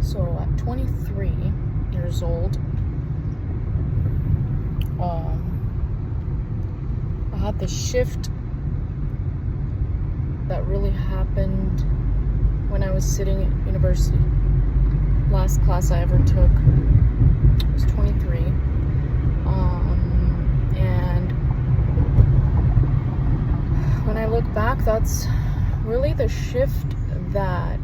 So at 23 years old, I had the shift that really happened when I was sitting at university. Last class I ever took was 23. And when I look back, that's really the shift that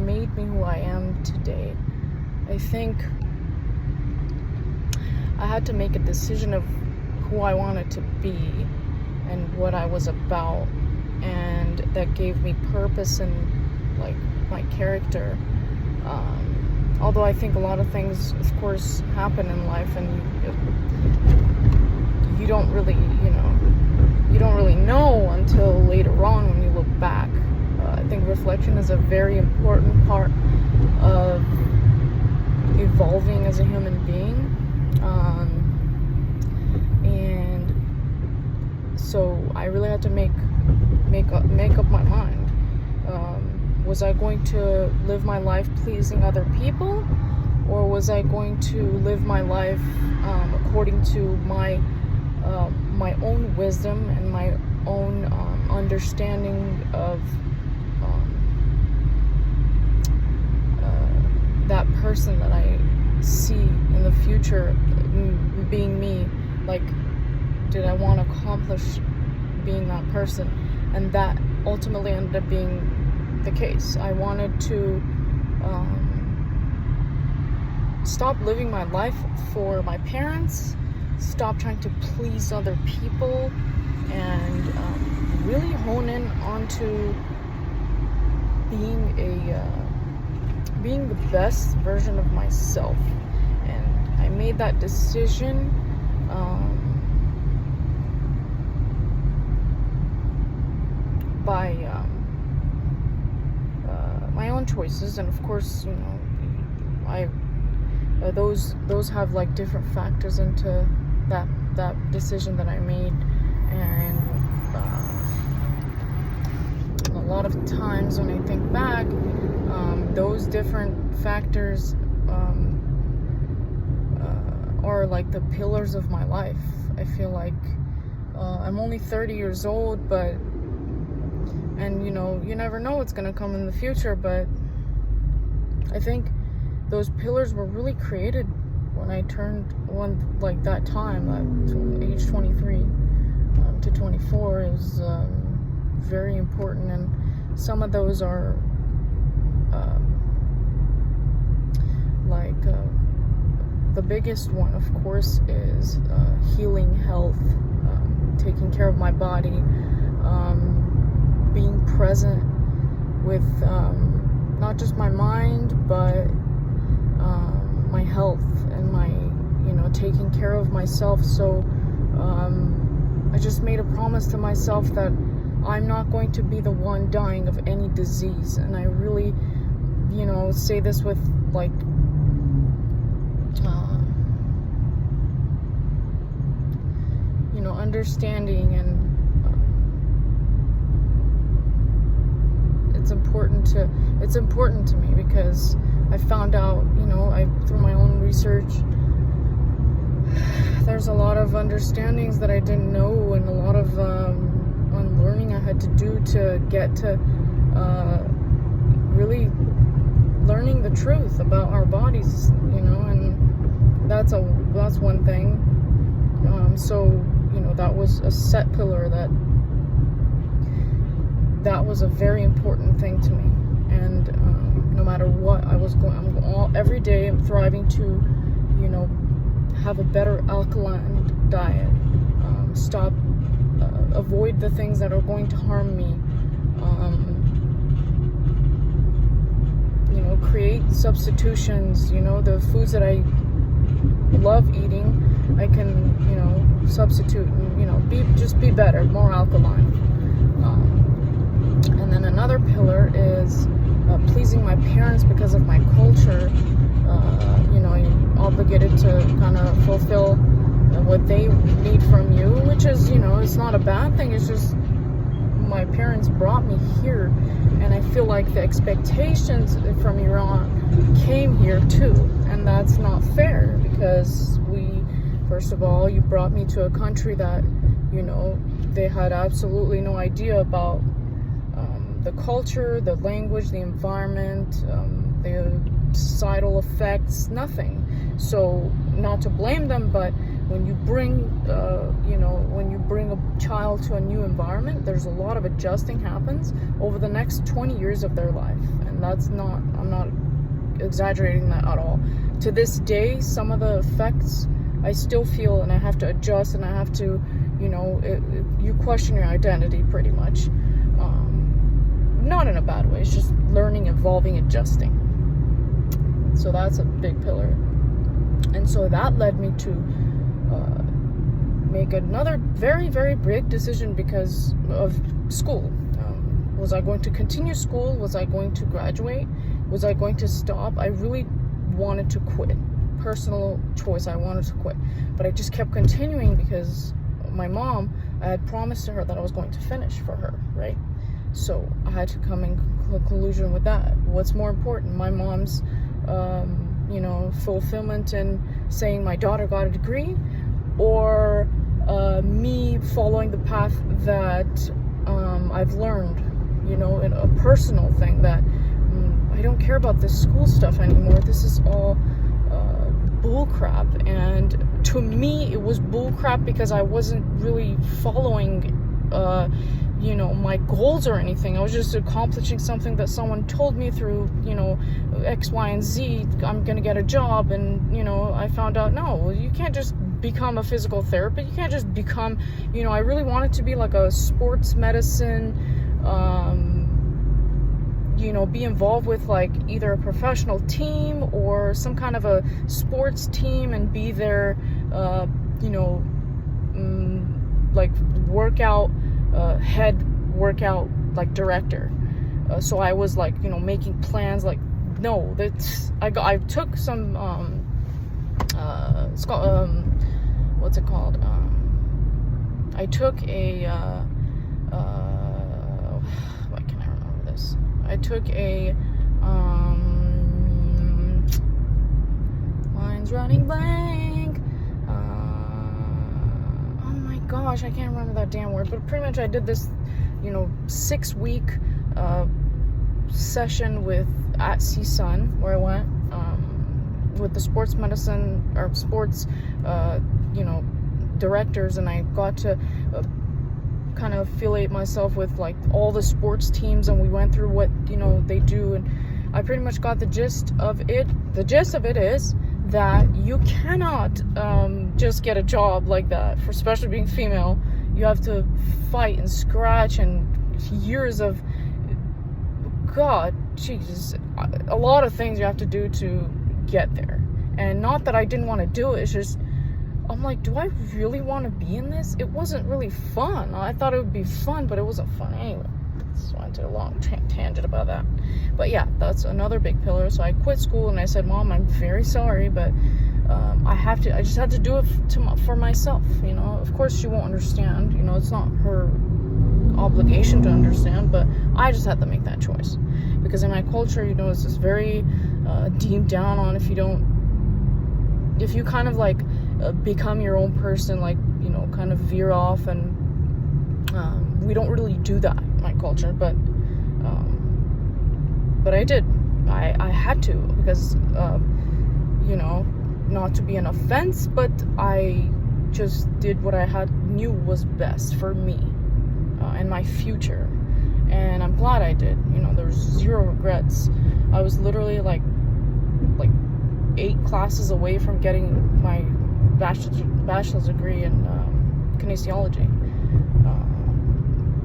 made me who I am today. I think I had to make a decision of who I wanted to be and what I was about, and that gave me purpose and like my character. Although I think a lot of things, of course, happen in life, and you don't really know until later on when you look back. I think reflection is a very important part of evolving as a human being. And so I really had to make up my mind. Was I going to live my life pleasing other people, or was I going to live my life according to my own wisdom and my own understanding of that person that I see in the future being me? Like, did I want to accomplish being that person? And that ultimately ended up being the case. I wanted to stop living my life for my parents, stop trying to please other people, and really hone in onto being the best version of myself. And I made that decision by my own choices, and of course, those have like different factors into that decision that I made. And a lot of times when I think back, those different factors are like the pillars of my life. I feel like I'm only 30 years old, and you never know what's gonna come in the future, but I think those pillars were really created when I turned like that time, age 23 to 24 is very important. And some of those are the biggest one, of course, is healing health, taking care of my body, being present with not just my mind, but my health and my taking care of myself. So I just made a promise to myself that I'm not going to be the one dying of any disease. And I really say this with like understanding, and it's important to me, because I found out, through my own research, there's a lot of understandings that I didn't know, and a lot of unlearning I had to do to get to really learning the truth about our bodies, and that's one thing. So that was a set pillar that was a very important thing to me. And no matter what I was going, every day I'm thriving to have a better alkaline diet, avoid the things that are going to harm me, create substitutions. The foods that I love eating, I can substitute, and be better, more alkaline. And then another pillar is pleasing my parents, because of my culture. You're obligated to kind of fulfill what they need from you, which is, it's not a bad thing. It's just my parents brought me here, And I feel like the expectations from Iran came here too. And that's not fair, because first of all, you brought me to a country that, they had absolutely no idea about the culture, the language, the environment, the societal effects, nothing. So, not to blame them, but when you bring, when you bring a child to a new environment, there's a lot of adjusting happens over the next 20 years of their life. And I'm not exaggerating that at all. To this day, some of the effects I still feel, and I have to adjust, and I have to, you question your identity pretty much. Not in a bad way, it's just learning, evolving, adjusting. So that's a big pillar. And so that led me to make another very, very big decision because of school. Was I going to continue school? Was I going to graduate? Was I going to stop? I really wanted to quit. Personal choice, I wanted to quit. But I just kept continuing because my mom, I had promised to her that I was going to finish for her, right? So I had to come in conclusion with that. What's more important, my mom's fulfillment in saying my daughter got a degree, or me following the path that I've learned, in a personal thing, that I don't care about this school stuff anymore. This is all bullcrap. And to me, it was bullcrap because I wasn't really following my goals or anything. I was just accomplishing something that someone told me through, X, Y, and Z. I'm gonna get a job, and I found out, no, you can't just become a physical therapist. You can't just become, I really wanted to be like a sports medicine, be involved with like either a professional team or some kind of a sports team and be their, like workout, head workout like director. So I was like, making plans. Like, no, that's I took some it's called what's it called? I took a why can't I remember this? I took a lines running blank. Oh my gosh, I can't remember that damn word. But pretty much I did this 6-week session at CSUN, where I went with the sports medicine or sports directors, and I got to kind of affiliate myself with like all the sports teams, and we went through what they do, and I pretty much got the gist of it. The gist of it is that you cannot just get a job like that, for especially being female. You have to fight and scratch and years of, God, Jesus, a lot of things you have to do to get there. And not that I didn't want to do it, it's just, I'm like, do I really want to be in this? It wasn't really fun. I thought it would be fun, but it wasn't fun anyway. So I did a long tangent about that. But yeah, that's another big pillar. So I quit school and I said, Mom, I'm very sorry, but I just had to do it for myself. Of course she won't understand. It's not her obligation to understand, but I just had to make that choice. Because in my culture, it's just very deemed down on if you kind of like become your own person, like, kind of veer off, and we don't really do that in my culture, but I did. I had to, because not to be an offense, but I just did what I knew was best for me and my future, and I'm glad I did. There's zero regrets. I was literally like 8 classes away from getting my bachelor's degree in kinesiology,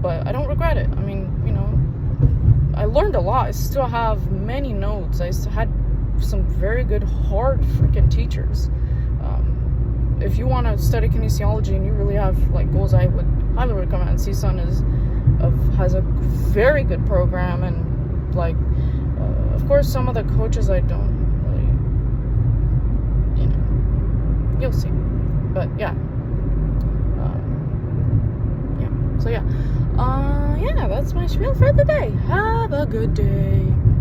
but I don't regret it. I mean, I learned a lot. I still have many notes. I had some very good, hard freaking teachers. If you want to study kinesiology and you really have like goals, I would highly recommend. CSUN has a very good program, and like, of course, some of the coaches I don't really, you'll see. But yeah, so yeah, Yeah, that's my spiel for the day. Have a good day.